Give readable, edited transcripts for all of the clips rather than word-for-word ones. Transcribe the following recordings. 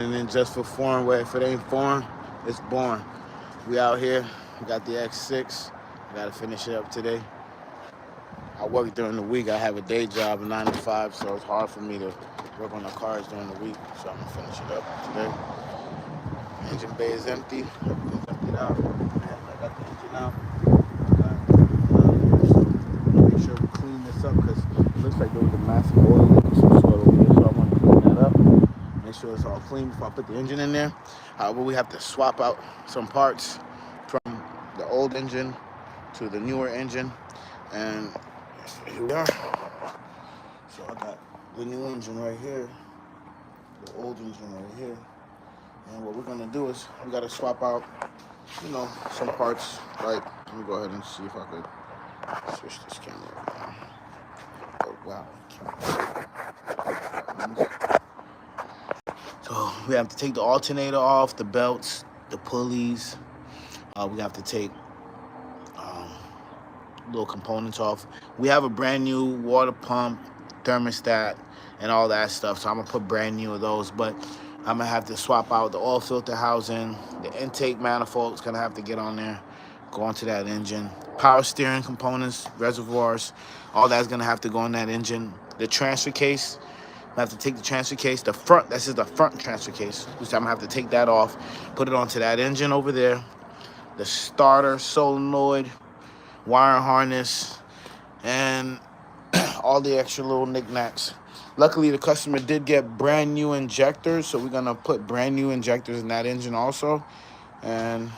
And then just for foreign, where if it ain't foreign, it's boring. We out here. We got the X6. I gotta finish it up today. I work during the week. I have a day job, 9 to 5, so it's hard for me to work on the cars during the week. So I'm gonna finish it up today. Engine bay is empty. Everything's emptied out. And I got the engine out. So make sure we clean this up because it looks like there was a massive oil leak of some sort over here. So I want to clean that up. Make sure it's all clean before I put the engine in there. However, we have to swap out some parts from the old engine to the newer engine. And here we are. So I got the new engine right here, the old engine right here. And what we're gonna do is we gotta swap out, some parts. Like, let me go ahead and see if I could switch this camera around. Oh wow. So we have to take the alternator off, the belts, the pulleys. We have to take little components off. We have a brand new water pump, thermostat, and all that stuff. So I'm gonna put brand new of those, but I'm gonna have to swap out the oil filter housing, the intake manifold's gonna have to get on there, go onto that engine. Power steering components, reservoirs, all that's gonna have to go on that engine. The transfer case, I have to take the transfer case, the front, this is the front transfer case, which I'm gonna have to take that off, put it onto that engine over there. The starter, solenoid, wire harness, and all the extra little knickknacks. Luckily, the customer did get brand new injectors, so we're gonna put brand new injectors in that engine also, and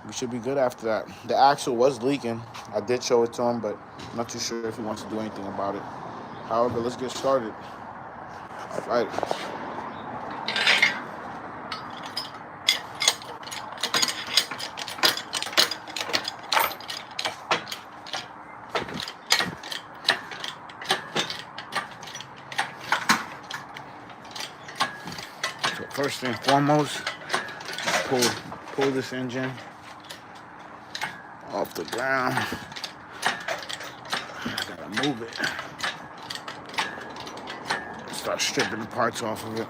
we should be good after that. The axle was leaking. I did show it to him, but I'm not too sure if he wants to do anything about it. However, let's get started. All right. So first and foremost, pull this engine off the ground. I gotta move it. Start stripping the parts off of it.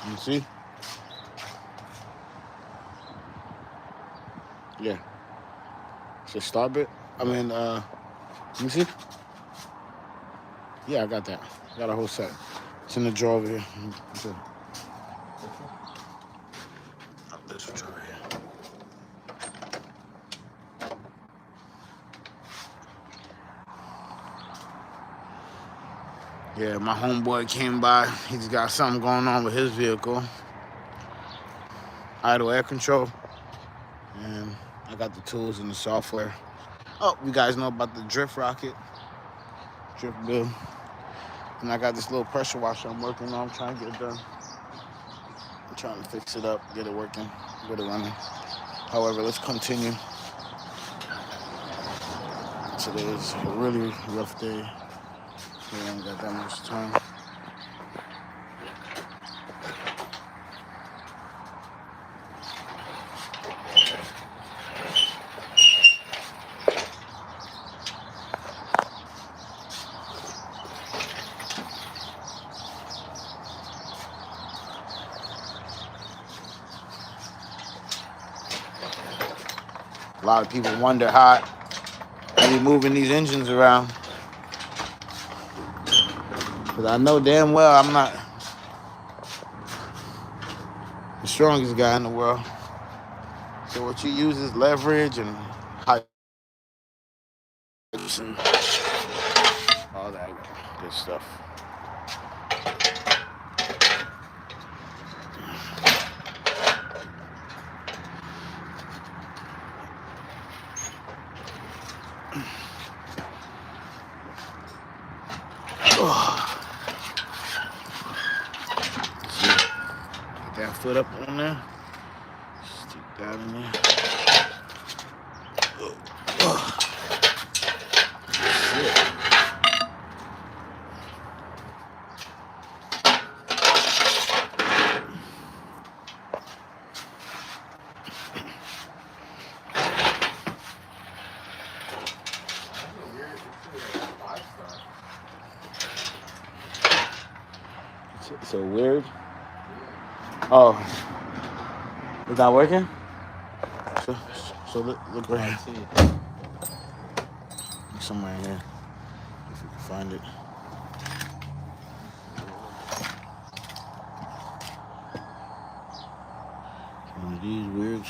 You see? Yeah. It's a start bit. Let me see. Yeah, I got that. Got a whole set. It's in the drawer over here. This drawer here. Yeah, my homeboy came by. He's got something going on with his vehicle. Idle air control. And I got the tools and the software. Oh, you guys know about the drift rocket. Drift bill. And I got this little pressure washer I'm working on. I'm trying to get it done. I'm trying to fix it up, get it working, get it running. However, let's continue. Today is a really rough day. We ain't got that much time. A lot of people wonder how I be moving these engines around. Because I know damn well I'm not the strongest guy in the world. So what you use is leverage and height and all that good stuff. Oh. Get that foot up on there. Stick that in there. Oh. Shit. So weird. Oh, it's not working. So look right here. Look somewhere in here, if you can find it. One of these weirds.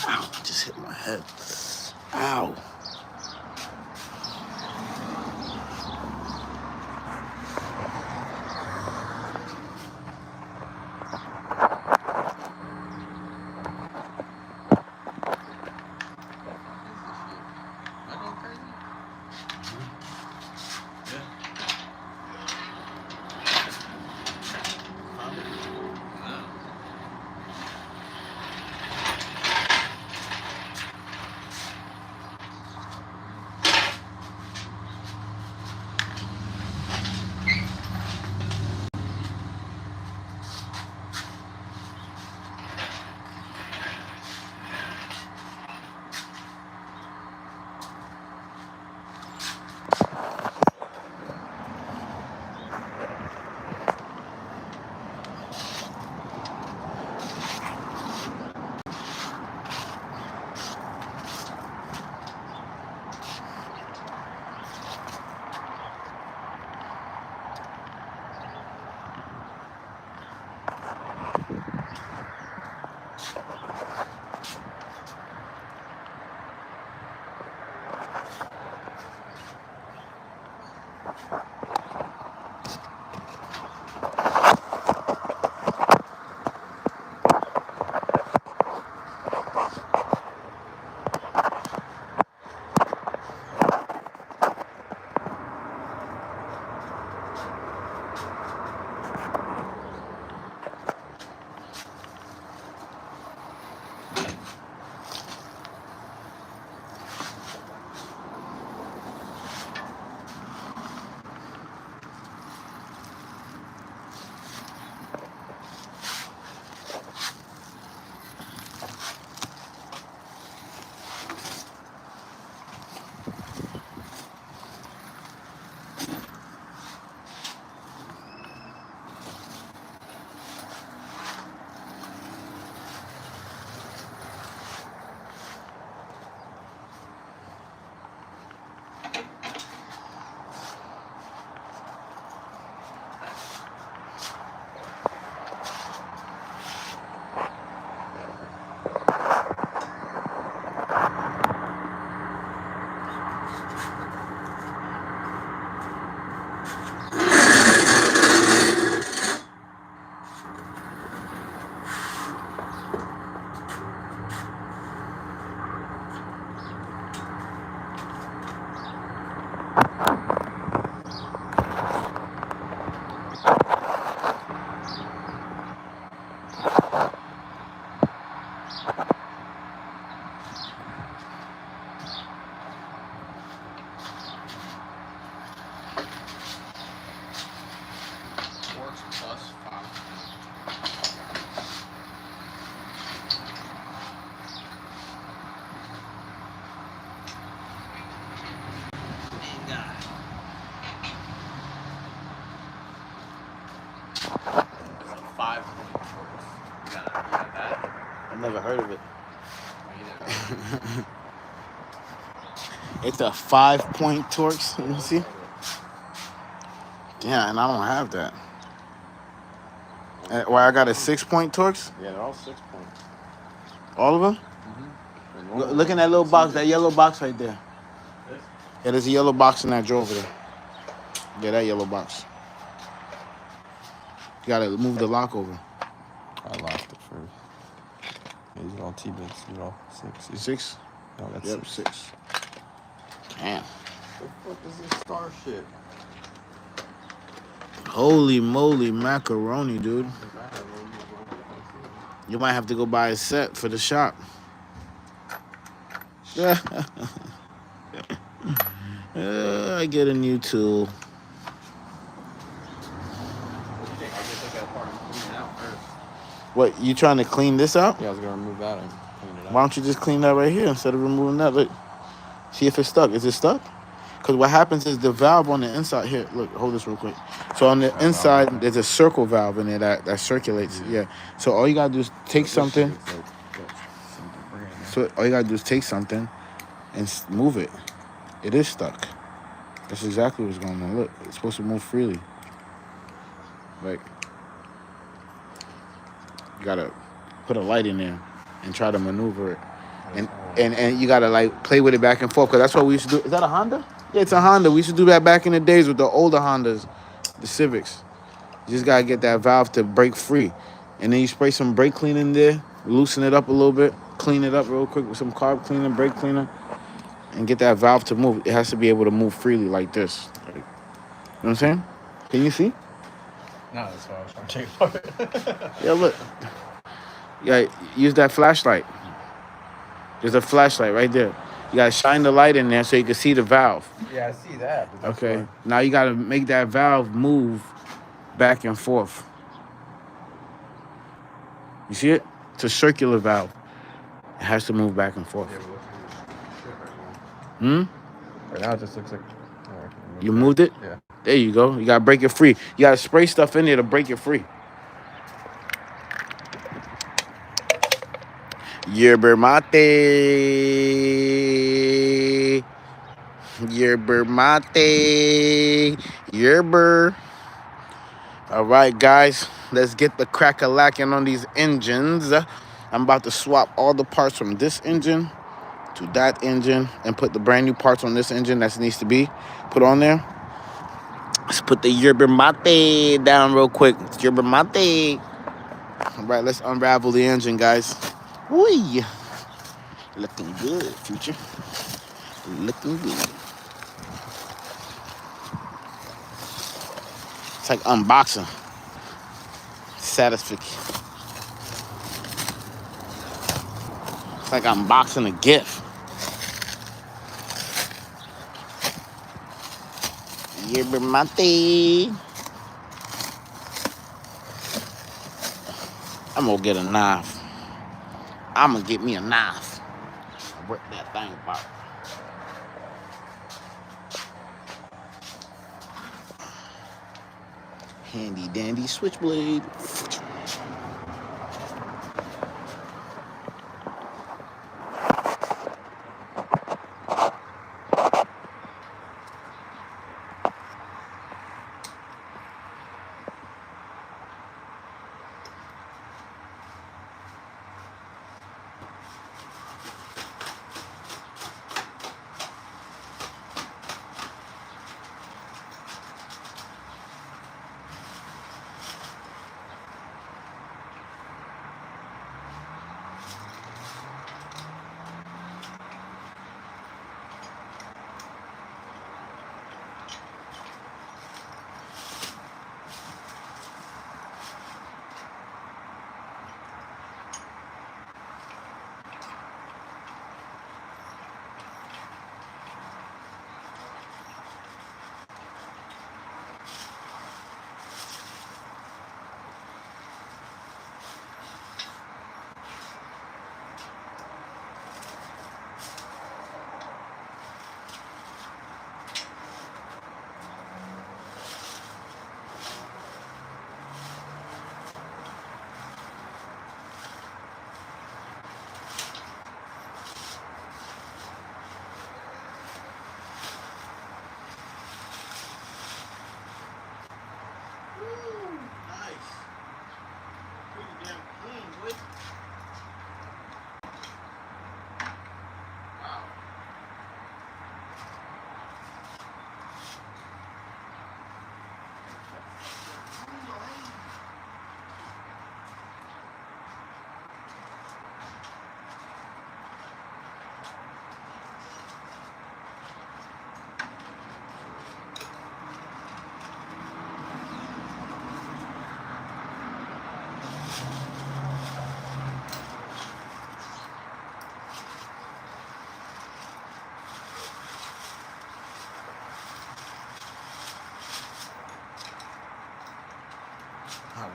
Ow! Just hit my head. Ow! I've never heard of it. It's a 5-point Torx. Let me see. Yeah, and I don't have that. Well, I got a 6-point Torx. Yeah, they're all 6 points. All of them. Look in that little box, that yellow box right there. This? Yeah, there's a yellow box in that drawer over there. Yeah, that yellow box. You gotta move the lock over. I locked it first. These are all T-bits. These are all 6. 6? No, that's Yep, 6. 6. Damn. What the fuck is this star shit? Holy moly macaroni, dude. You might have to go buy a set for the shop. I get a new tool. What, you trying to clean this out? Yeah, I was gonna remove that and clean it out. Why don't you just clean that right here instead of removing that? Look, see if it's stuck. Is it stuck? Because what happens is the valve on the inside here. Look, hold this real quick. So on the inside, there's a circle valve in there that circulates. Yeah. So all you gotta do is take something. So all you gotta do is take something and move it. It is stuck. That's exactly what's going on. Look, it's supposed to move freely. Like, you gotta put a light in there and try to maneuver it. And you gotta like play with it back and forth, because that's what we used to do. Is that a Honda? Yeah, it's a Honda. We used to do that back in the days with the older Hondas, the Civics. You just gotta get that valve to break free. And then you spray some brake cleaner in there, loosen it up a little bit, clean it up real quick with some carb cleaner, brake cleaner, and get that valve to move. It has to be able to move freely like this. Like, you know what I'm saying? Can you see? No, that's why I was trying to take it apart. Yeah, look. Yeah, use that flashlight. There's a flashlight right there. You gotta shine the light in there so you can see the valve. Yeah, I see that. Okay. Now you gotta make that valve move back and forth. You see it? It's a circular valve. It has to move back and forth. Right now it just looks like... You moved it? Yeah. There you go. You gotta break it free. You gotta spray stuff in there to break it free. Yerber mate. Yerber mate. Yerber. All right, guys. Let's get the crack-a-lacking on these engines. I'm about to swap all the parts from this engine to that engine and put the brand new parts on this engine that needs to be put on there. Let's put the yerba mate down real quick. It's yerba mate. All right, let's unravel the engine, guys. Whee! Looking good, future. Looking good. It's like unboxing. Satisfaction. It's like unboxing a gift. Yerba mate. I'm gonna get a knife. I'm gonna get me a knife. Break that thing apart. Handy dandy switchblade.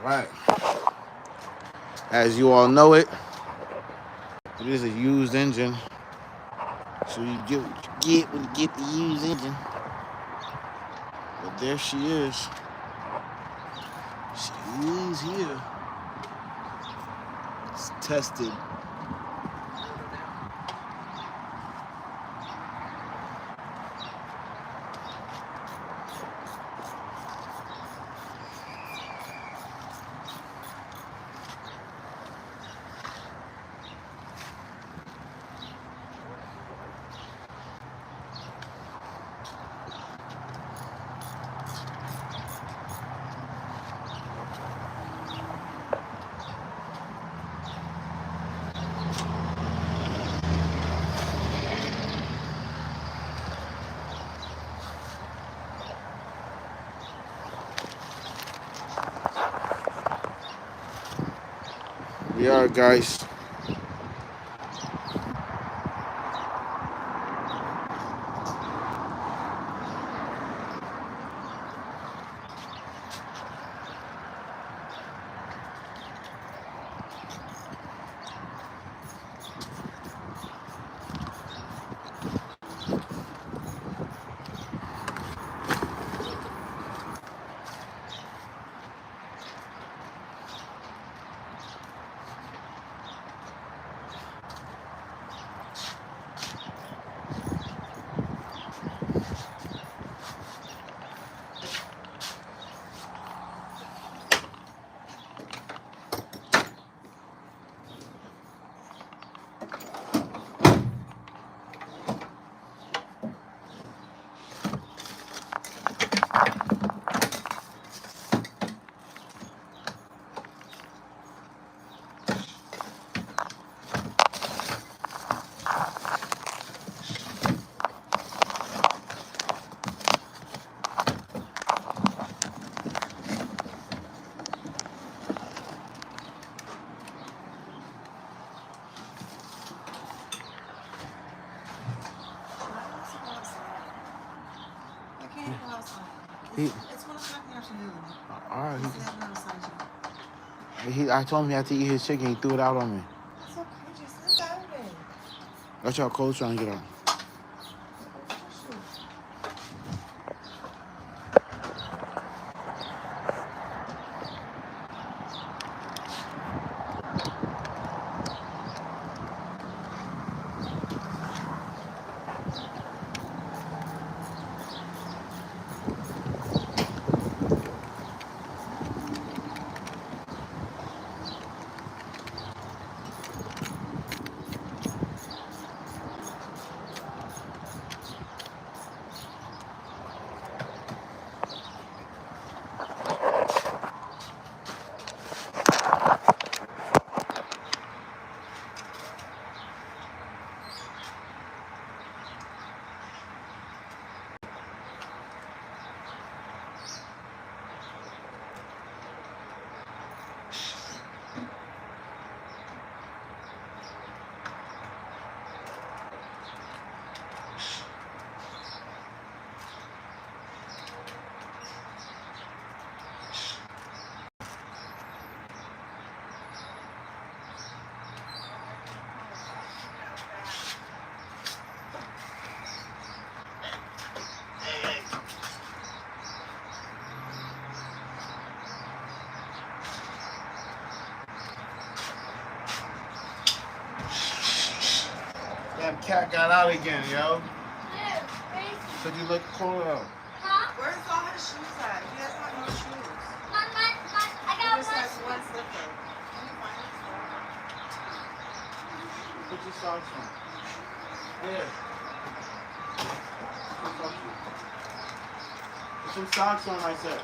Right. As you all know it is a used engine. So you get what you get when you get the used engine. But there she is. She is here. It's tested. We are, guys. He, It's 1 o'clock in the afternoon. all right. He's having outside you. I told him he had to eat his chicken. He threw it out on me. It's okay, just sit down then. That's y'all coach trying to get out. Damn cat got out again, yo. Said you look cool out. Where's all his shoes at? He has not no shoes. I He got just has one. one slipper. Can you find his slipper? Put your socks on. Here. Put some socks on, I said.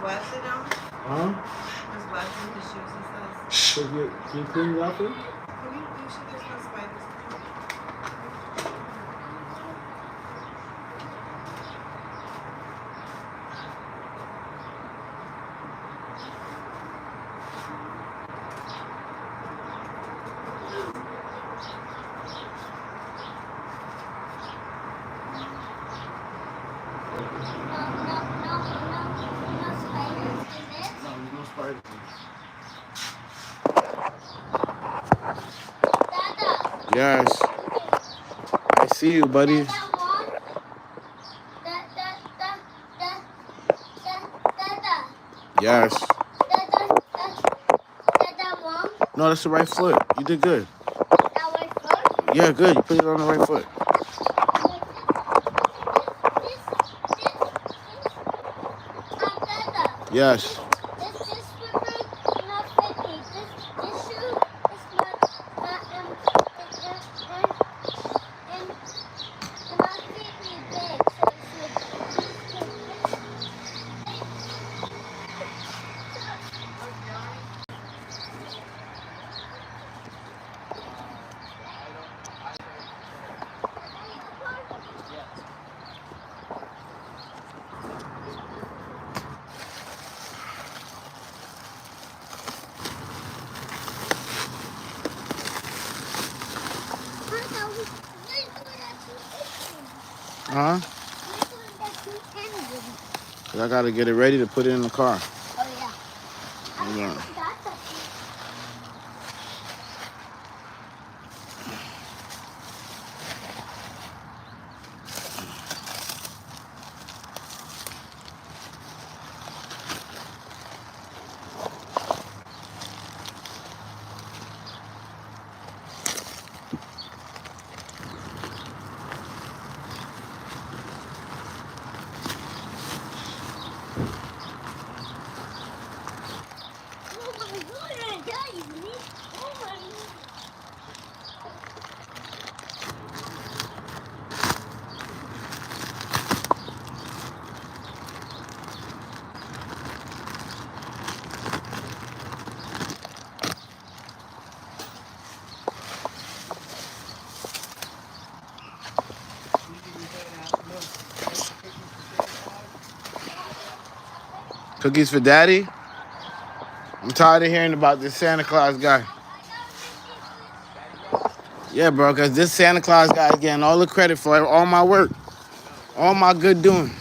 wet in them? Huh? There's wet in his shoes, he says. Can you clean it up for me? Can you sure there's no spiders? No, no spiders. Yes. I see you, buddy. Yes. No, that's the right foot. You did good. Yeah, good. You put it on the right foot. Yes. Huh? 'Cause I gotta get it ready to put it in the car. Oh yeah. Yeah. Cookies for daddy? I'm tired of hearing about this Santa Claus guy. Yeah, bro, because this Santa Claus guy is getting all the credit for all my work, all my good doing.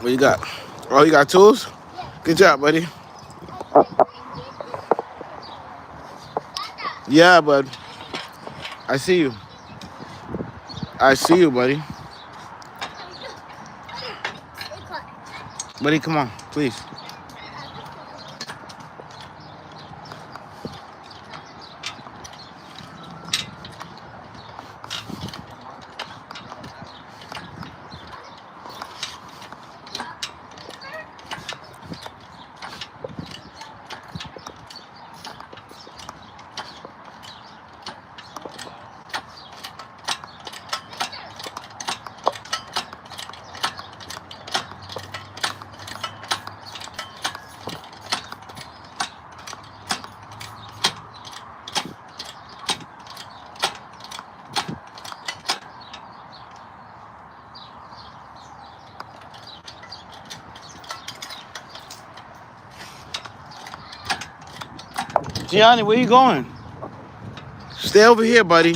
What you got? Oh, you got tools? Good job, buddy. Yeah, bud. I see you. I see you, buddy. Buddy, come on, please. Gianni, where you going? Stay over here, buddy.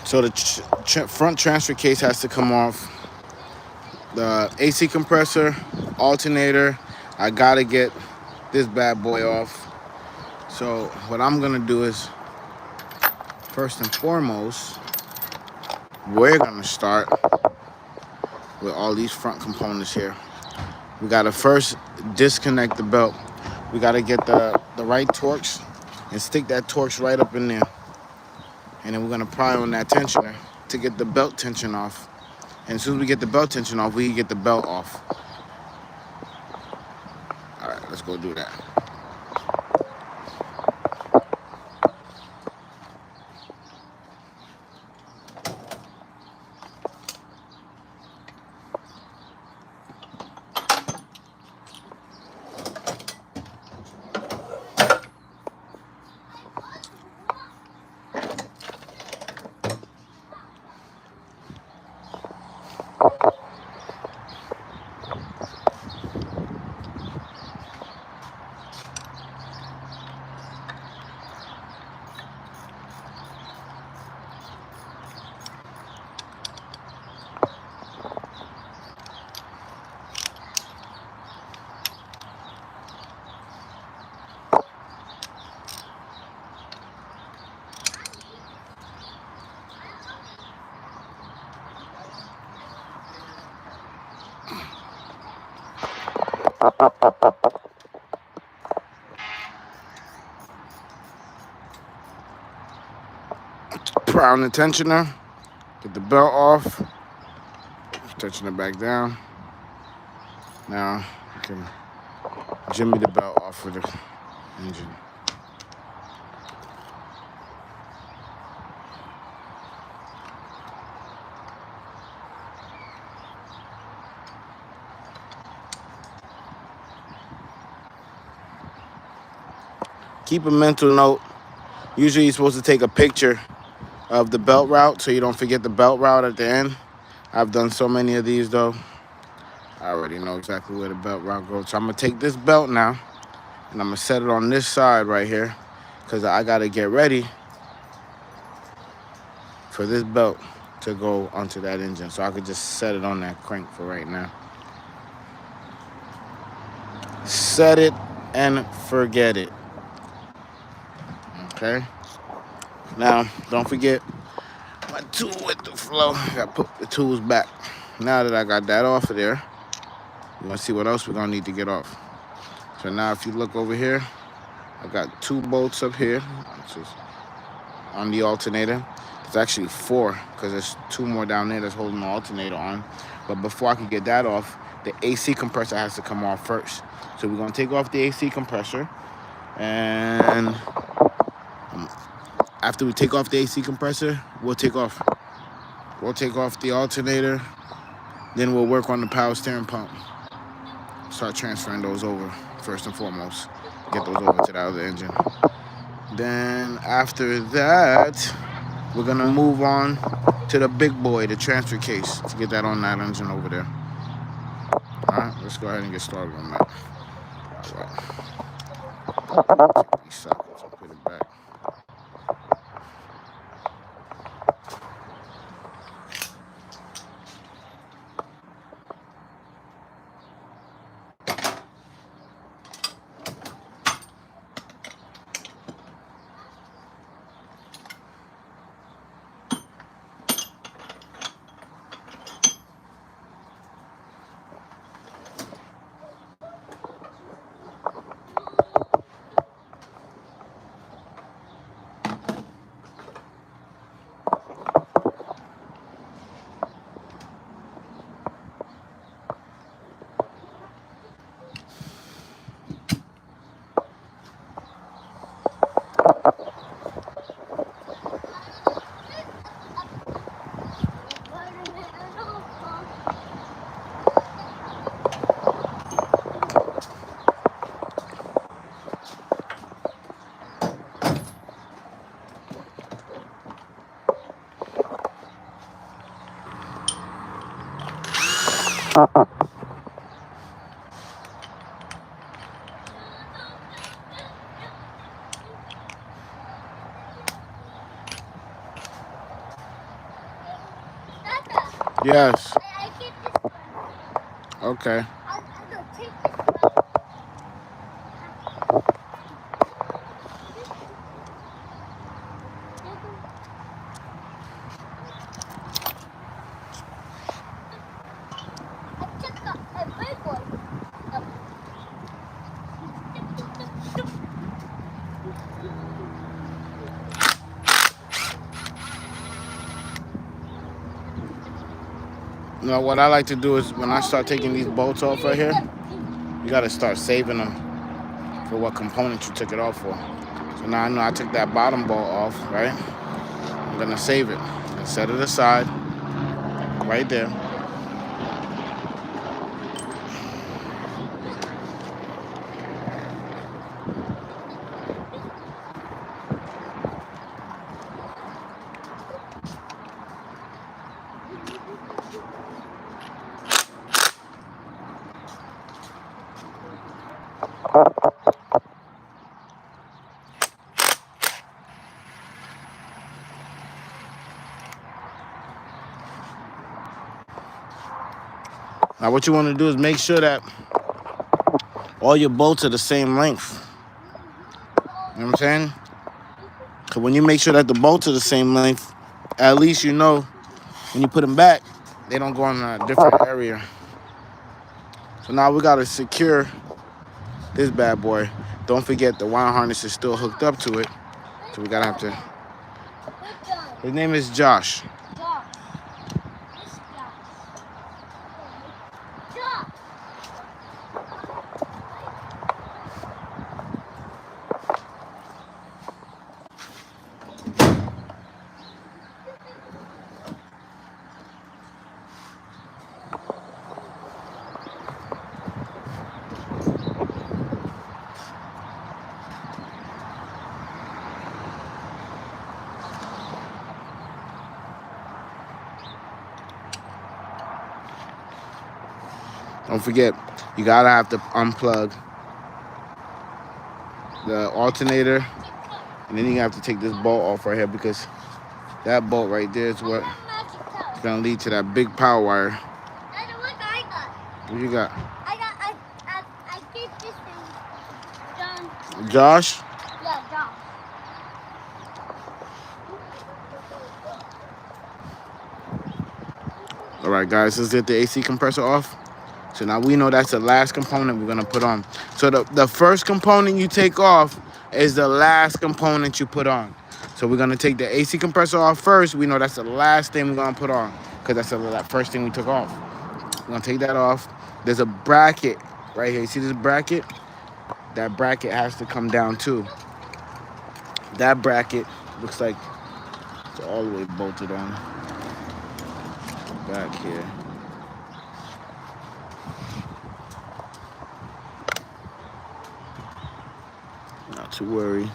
So the front transfer case has to come off. The AC compressor, alternator, I gotta get this bad boy off. So what I'm gonna do is, first and foremost, we're gonna start with all these front components here. We gotta first disconnect the belt. We gotta get the right Torx and stick that Torx right up in there. And then we're gonna pry on that tensioner to get the belt tension off. And as soon as we get the belt tension off, we can get the belt off. All right, let's go do that. Pry on the tensioner, get the belt off, tension it back down. Now you can jimmy the belt off of the engine. Keep a mental note. Usually you're supposed to take a picture of the belt route so you don't forget the belt route at the end. I've done so many of these though. I already know exactly where the belt route goes. So I'm gonna take this belt now and I'm gonna set it on this side right here because I gotta get ready for this belt to go onto that engine. So I could just set it on that crank for right now. Set it and forget it. Okay. Now, don't forget my tool with the flow. I gotta put the tools back. Now that I got that off of there, we're gonna see what else we're gonna need to get off. So now if you look over here, I got 2 bolts up here, which is on the alternator. There's actually 4, because there's 2 more down there that's holding the alternator on. But before I can get that off, the AC compressor has to come off first. So we're gonna take off the AC compressor, and after we take off the AC compressor, we'll take off the alternator, then we'll work on the power steering pump. Start transferring those over first and foremost. Get those over to the other engine. Then after that, we're gonna move on to the big boy, the transfer case. Let's get that on that engine over there. All right, let's go ahead and get started on that. All right. Take these sockets and put it back. Yes. Okay. You know what I like to do is when I start taking these bolts off right here, you gotta start saving them for what component you took it off for. So now I know I took that bottom bolt off, right? I'm gonna save it and set it aside right there. Now what you wanna do is make sure that all your bolts are the same length. You know what I'm saying? So when you make sure that the bolts are the same length, at least you know when you put them back, they don't go in a different area. So now we gotta secure this bad boy. Don't forget the wire harness is still hooked up to it. So we gotta have to. His name is Josh. Don't forget, you gotta have to unplug the alternator, and then you have to take this bolt off right here because that bolt right there is what is gonna lead to that big power wire. What you got? I get this thing done. Josh? Yeah, Josh. All right, guys, let's get the AC compressor off. So now we know that's the last component we're gonna put on. So the first component you take off is the last component you put on. So we're gonna take the AC compressor off first. We know that's the last thing we're gonna put on because that's the first thing we took off. We're gonna take that off. There's a bracket right here. You see this bracket? That bracket has to come down too. That bracket looks like it's all the way bolted on back here. Not to worry.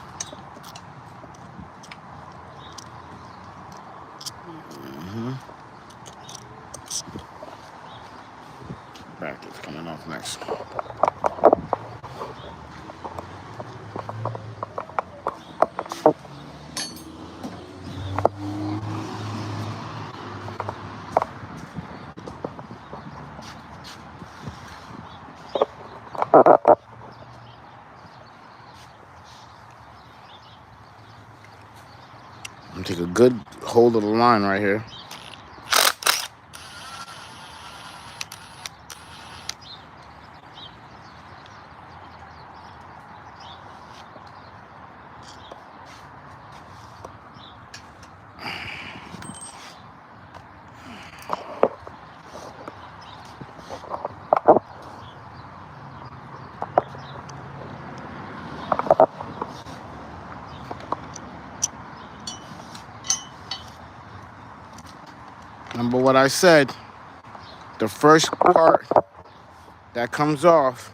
good hold of the line right here. Remember what I said, the first part that comes off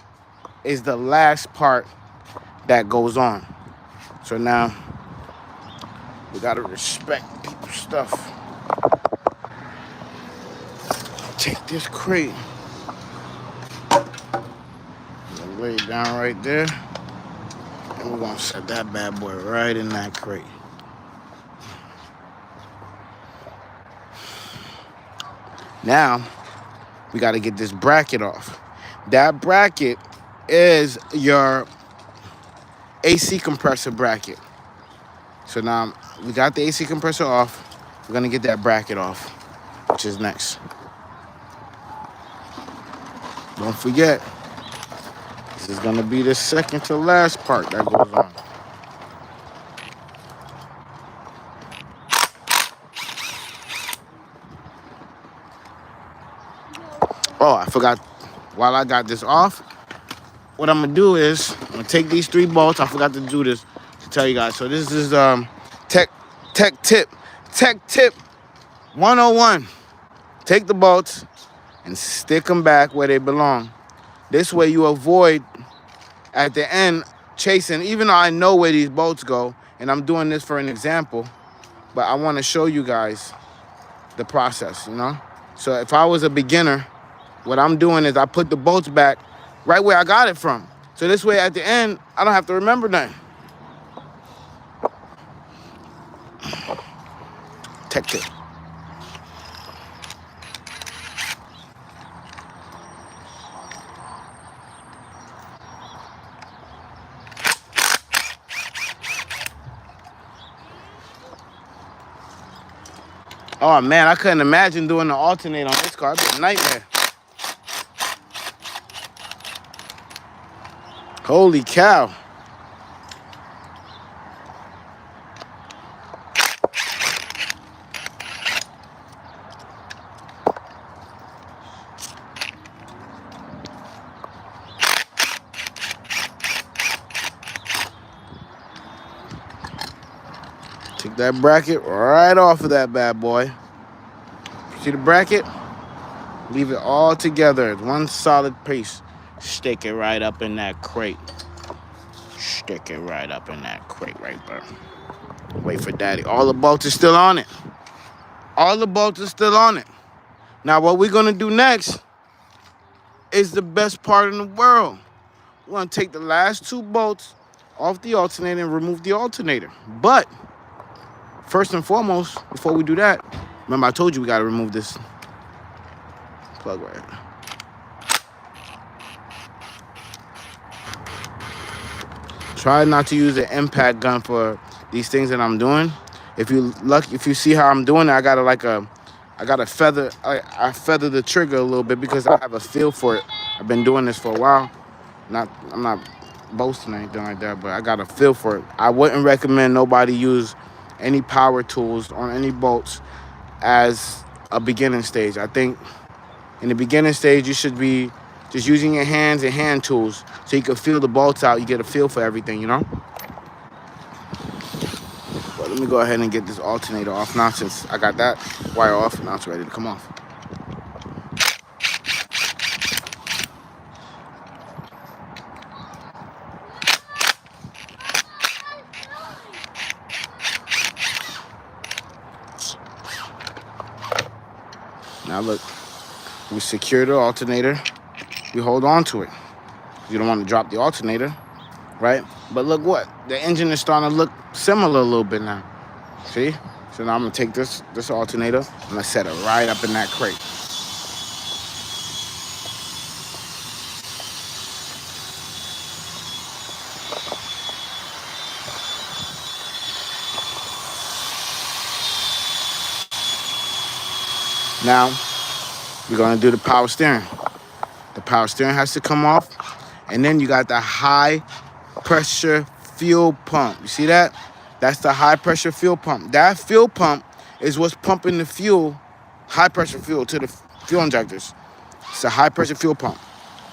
is the last part that goes on. So now we gotta respect people's stuff. Take this crate and lay it down right there. And we're gonna set that bad boy right in that crate. Now, we gotta get this bracket off. That bracket is your AC compressor bracket. So now we got the AC compressor off. We're gonna get that bracket off, which is next. Don't forget, this is gonna be the second to last part that goes on. Oh, I forgot, while I got this off, what I'm gonna do is, I'm gonna take these 3 bolts. I forgot to do this to tell you guys. So this is tech tip 101. Take the bolts and stick them back where they belong. This way you avoid, at the end, chasing, even though I know where these bolts go, and I'm doing this for an example, but I wanna show you guys the process, you know? So if I was a beginner, what I'm doing is I put the bolts back right where I got it from. So this way at the end, I don't have to remember nothing. Tech tip. Oh man, I couldn't imagine doing the alternator on this car. It'd be a nightmare. Holy cow. Take that bracket right off of that bad boy. See the bracket? Leave it all together, one solid piece. Stick it right up in that crate. Stick it right up in that crate right there. Wait for daddy. All the bolts are still on it. All the bolts are still on it. Now what we're gonna do next is the best part in the world. We're gonna take the last 2 bolts off the alternator and remove the alternator. But first and foremost, before we do that, remember I told you we gotta remove this plug right here. Try not to use an impact gun for these things that I'm doing. If you see how I'm doing it, I got a feather. I feather the trigger a little bit because I have a feel for it. I've been doing this for a while. I'm not boasting or anything like that, but I got a feel for it. I wouldn't recommend nobody use any power tools on any bolts as a beginning stage. I think in the beginning stage, you should be just using your hands and hand tools so you can feel the bolts out. You get a feel for everything, you know? But let me go ahead and get this alternator off now since I got that wire off. Now it's ready to come off. Now look, we secure the alternator. We hold on to it. You don't want to drop the alternator, right? But look what, the engine is starting to look similar a little bit now. See? So now I'm gonna take this alternator, I'm gonna set it right up in that crate. Now, we're going to do the power steering. The power steering has to come off. And then you got the high pressure fuel pump. You see that? That's the high pressure fuel pump. That fuel pump is what's pumping the fuel, high pressure fuel, to the fuel injectors. It's a high pressure fuel pump.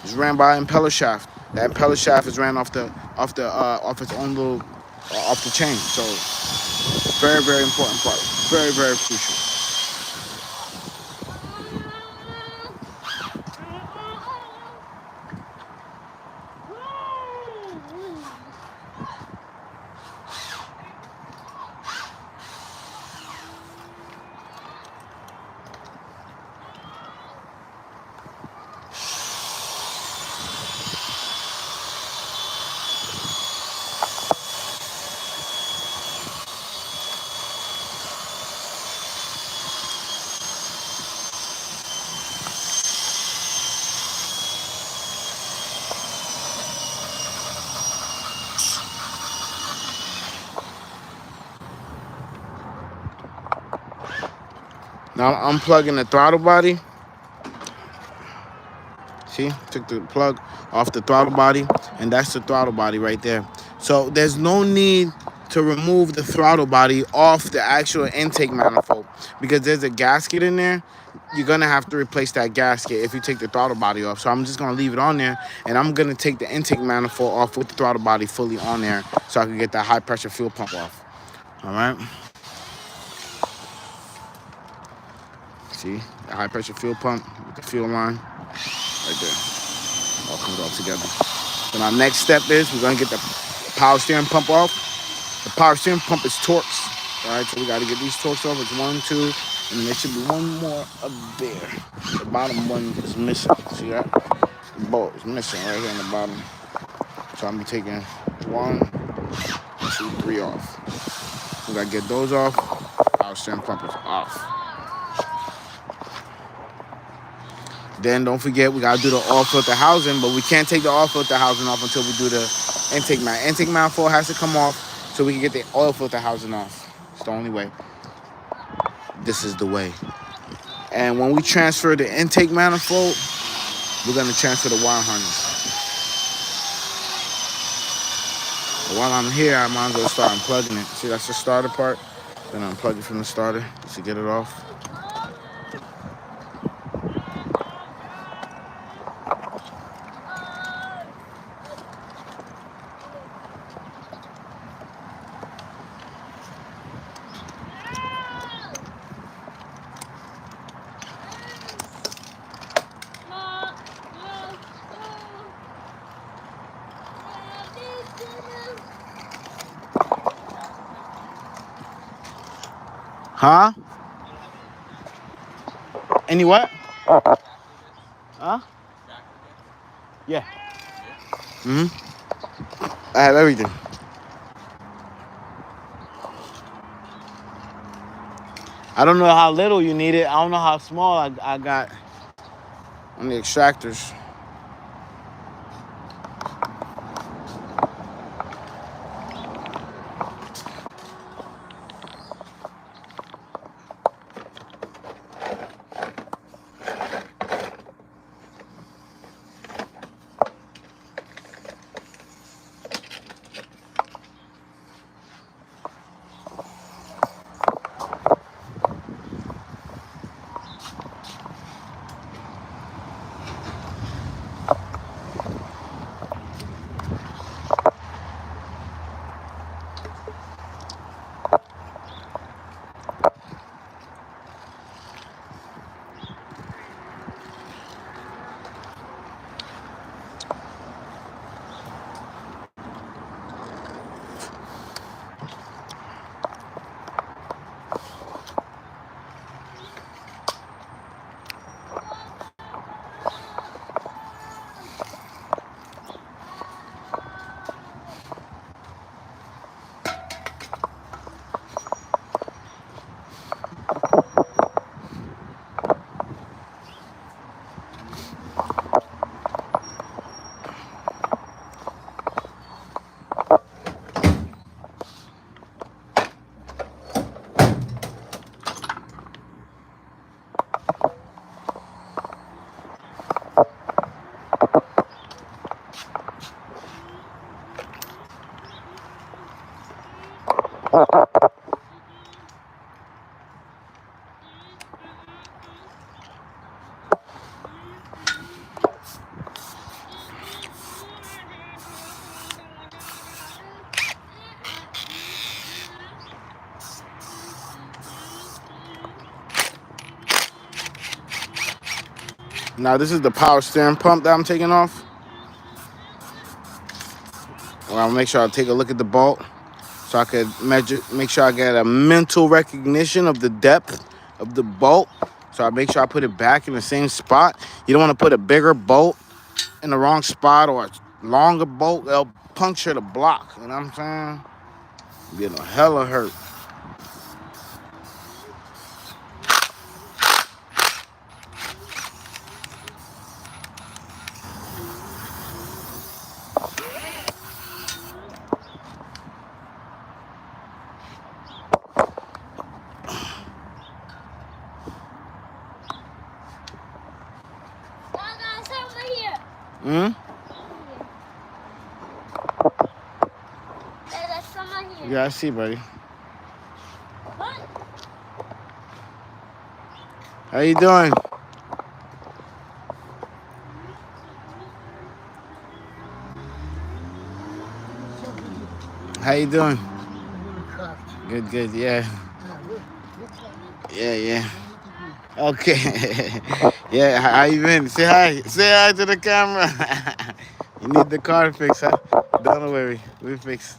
It's ran by an impeller shaft. That impeller shaft is ran off its own little off the chain. So very, very important part. Very, very crucial. Now I'm unplugging the throttle body. See, took the plug off the throttle body, and that's the throttle body right there. So there's no need to remove the throttle body off the actual intake manifold because there's a gasket in there. You're gonna have to replace that gasket if you take the throttle body off. So I'm just gonna leave it on there, and I'm gonna take the intake manifold off with the throttle body fully on there so I can get that high pressure fuel pump off. All right. See, the high pressure fuel pump with the fuel line right there. All comes all together. Then our next step is we're gonna get the power steering pump off. The power steering pump is torques. All right, so we gotta get these torques off. It's 1, 2, and there should be one more up there. The bottom one is missing. See that? The bolt is missing right here on the bottom. So I'm gonna be taking 1, 2, 3 off. We gotta get those off. Power steering pump is off. Then don't forget, we gotta do the oil filter housing, but we can't take the oil filter housing off until we do the intake manifold. Intake manifold has to come off so we can get the oil filter housing off. It's the only way. This is the way. And when we transfer the intake manifold, we're gonna transfer the wire harness. But while I'm here, I might as well start unplugging it. See, that's the starter part. Then unplug it from the starter just to get it off. Huh? Any what? Huh? Yeah. I have everything. I don't know how little you need it. I don't know how small I got on the extractors. Now this is the power steering pump that I'm taking off. Well, I'll make sure I take a look at the bolt so I could make sure I get a mental recognition of the depth of the bolt. So I make sure I put it back in the same spot. You don't want to put a bigger bolt in the wrong spot or a longer bolt. They'll puncture the block. You know what I'm saying? Getting a hella hurt. Hmm? There's someone here. Yeah, I see, buddy. What? How you doing? How you doing? Good, good, yeah. Yeah, yeah. Okay. Yeah, how you been? Say hi. Say hi to the camera. You need the car fixed, huh? Don't worry. We fix.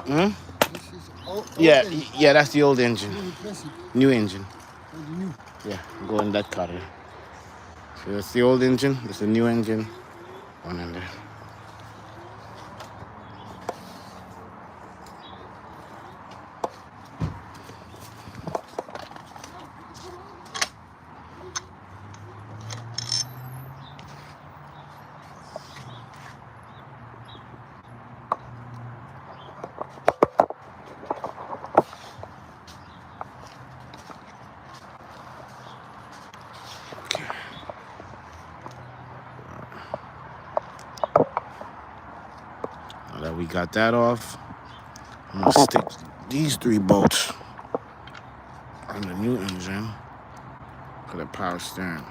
Hmm? Yeah, yeah, that's the old engine. New engine. Yeah, go in that car there. So that's the old engine. That's the new engine. One in there. Now that we got that off, I'm gonna stick these 3 bolts on the new engine for the power steering.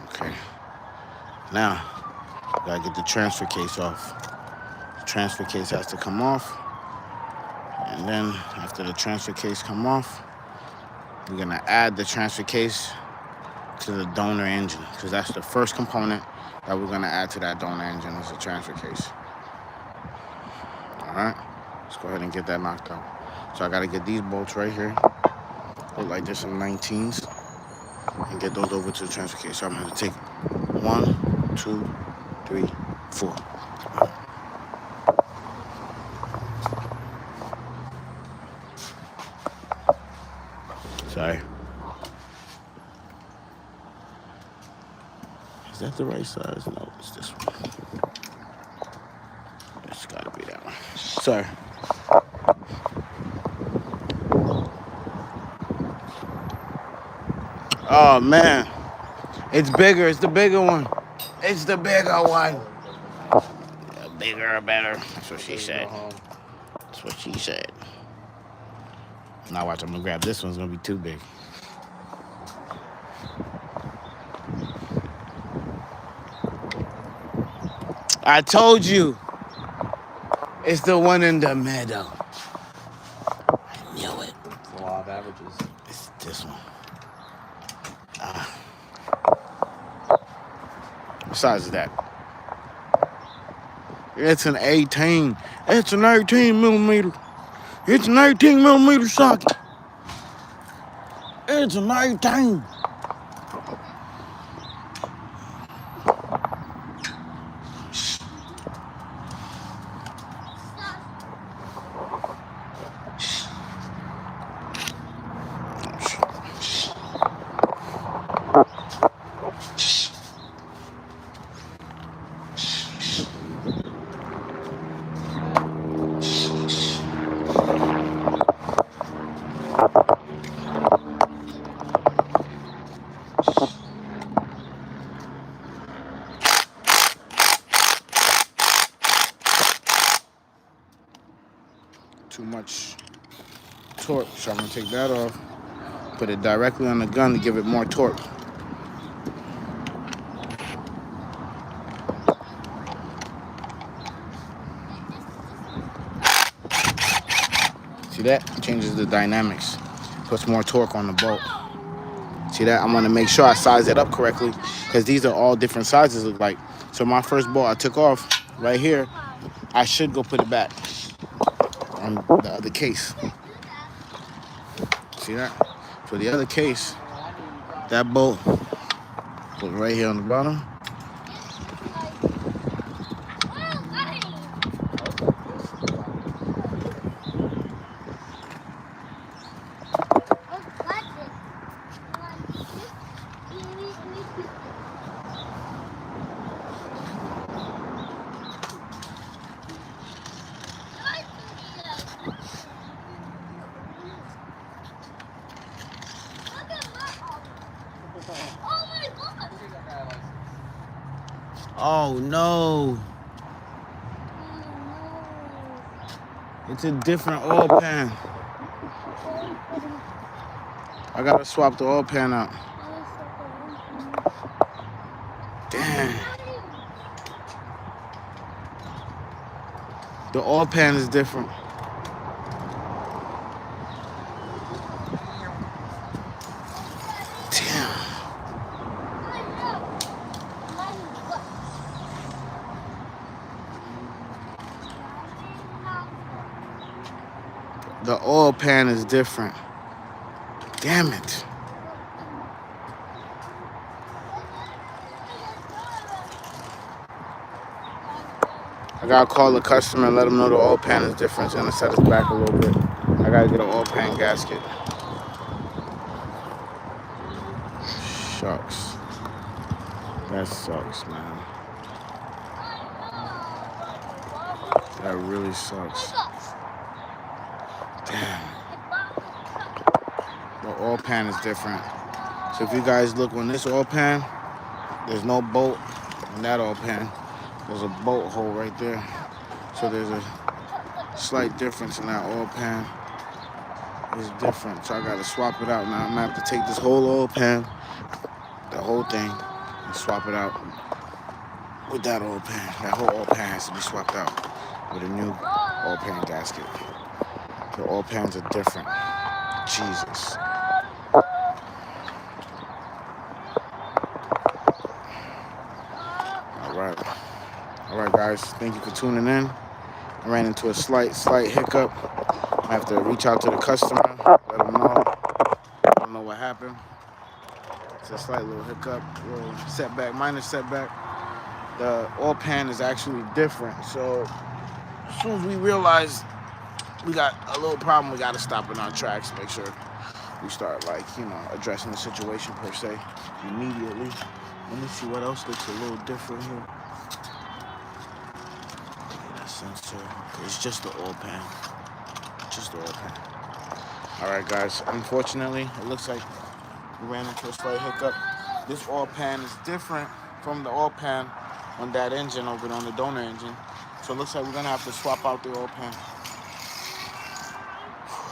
Okay. Now, gotta get the transfer case off. The transfer case has to come off. And then after the transfer case come off, we're gonna add the transfer case to the donor engine, because that's the first component that we're gonna add to that donor engine is the transfer case. All right, let's go ahead and get that knocked out. So I gotta get these bolts right here, look like there's some 19s, and get those over to the transfer case. So I'm gonna take 1, 2, 3, 4. Sorry. Is that the right size? No, it's this one. It's gotta be that one. Sorry. Oh man, it's bigger. It's the bigger one. It's the bigger one. Yeah, bigger or better. That's what she said. That's what she said. Now watch, I'm gonna grab this one. It's gonna be too big. I told you. It's the one in the middle. I knew it. It's a lot of averages. It's this one. What size is that? It's an 18. It's an 18 millimeter. It's an 18 millimeter socket. It's an 18. torque. So I'm gonna take that off, put it directly on the gun to give it more torque. See that? Changes the dynamics. Puts more torque on the bolt. See that? I'm gonna make sure I size it up correctly because these are all different sizes look like. So my first bolt I took off right here, I should go put it back on the other case. See that? For the other case, that bolt goes right here on the bottom. Oh no, it's a different oil pan. I gotta swap the oil pan out. Damn. The oil pan is different. Damn. The oil pan is different. Damn it. I gotta call the customer and let them know the oil pan is different. It's gonna set us back a little bit. I gotta get an oil pan gasket. Shucks. That sucks, man. That really sucks. Damn. The oil pan is different. So if you guys look on this oil pan, there's no bolt in that oil pan. There's a bolt hole right there. So there's a slight difference in that oil pan. It's different. So I gotta swap it out now. I'm gonna have to take this whole oil pan, the whole thing, and swap it out with that oil pan. That whole oil pan has to be swapped out with a new oil pan gasket. The oil pans are different. Jesus. All right, guys. Thank you for tuning in. I ran into a slight hiccup. I have to reach out to the customer, let them know. I don't know what happened. It's a slight little hiccup, little setback, minor setback. The oil pan is actually different. So as soon as we realize we got a little problem, we got to stop in our tracks, make sure we start addressing the situation per se immediately. Let me see what else looks a little different here. That sensor. Okay, it's just the oil pan. Just the oil pan. All right, guys. Unfortunately, it looks like we ran into a slight hiccup. This oil pan is different from the oil pan on that engine over on the donor engine. So it looks like we're gonna have to swap out the oil pan.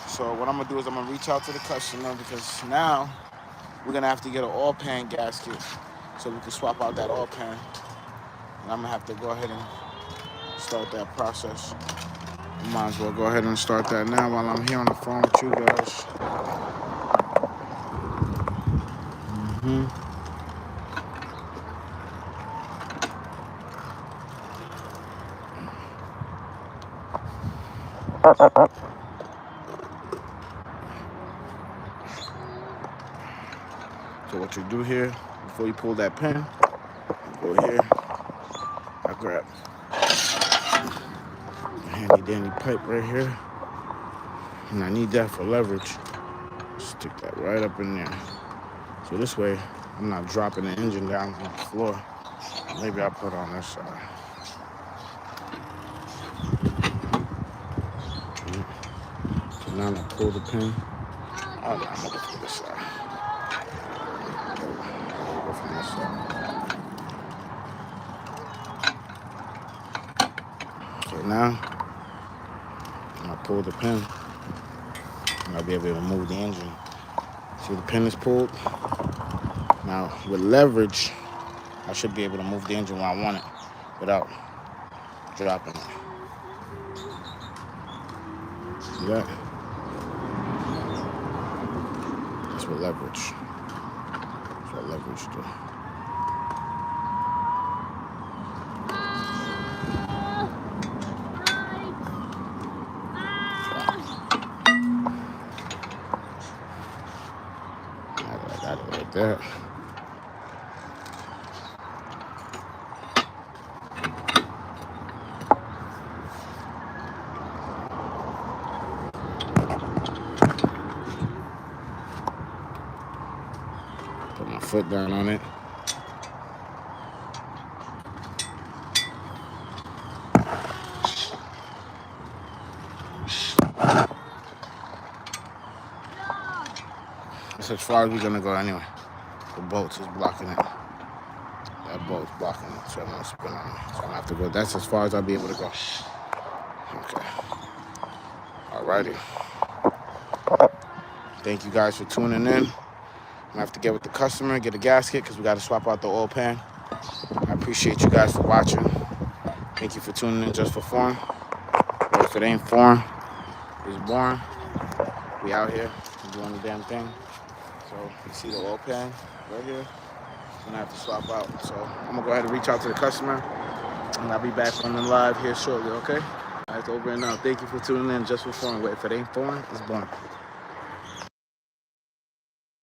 So what I'm gonna do is I'm gonna reach out to the customer because now we're gonna have to get an oil pan gasket so we can swap out that oil pan. And I'm gonna have to go ahead and start that process. I might as well go ahead and start that now while I'm here on the phone with you guys. So what you do here, before you pull that pin, go here, I grab a handy dandy pipe right here, and I need that for leverage. Stick that right up in there. So this way, I'm not dropping the engine down on the floor. Maybe I'll put it on this side. So now I'm gonna pull the pin. I'm gonna go from this side. Go from this side. Okay, now I'm gonna pull the pin and I I'll be able to remove the engine. See, the pin is pulled. Now, with leverage, I should be able to move the engine where I want it without dropping it. See that? That's what leverage. That's what leverage do. I got it right there. Put my foot down on it. That's as far as we're gonna go anyway. The bolts is blocking it. That bolt's blocking it, so I'm gonna spin on it. So I'm gonna have to go. That's as far as I'll be able to go. Okay. Alrighty. Thank you guys for tuning in. I'm gonna have to get with the customer, get a gasket, because we gotta swap out the oil pan. I appreciate you guys for watching. Thank you for tuning in just for fun. If it ain't foreign, it's boring. We out here doing the damn thing. So you see the oil pan right here. I'm gonna have to swap out. So I'm gonna go ahead and reach out to the customer, and I'll be back on the live here shortly. Okay? All right, it's over and out. Thank you for tuning in just for fun. If it ain't foreign, it's boring.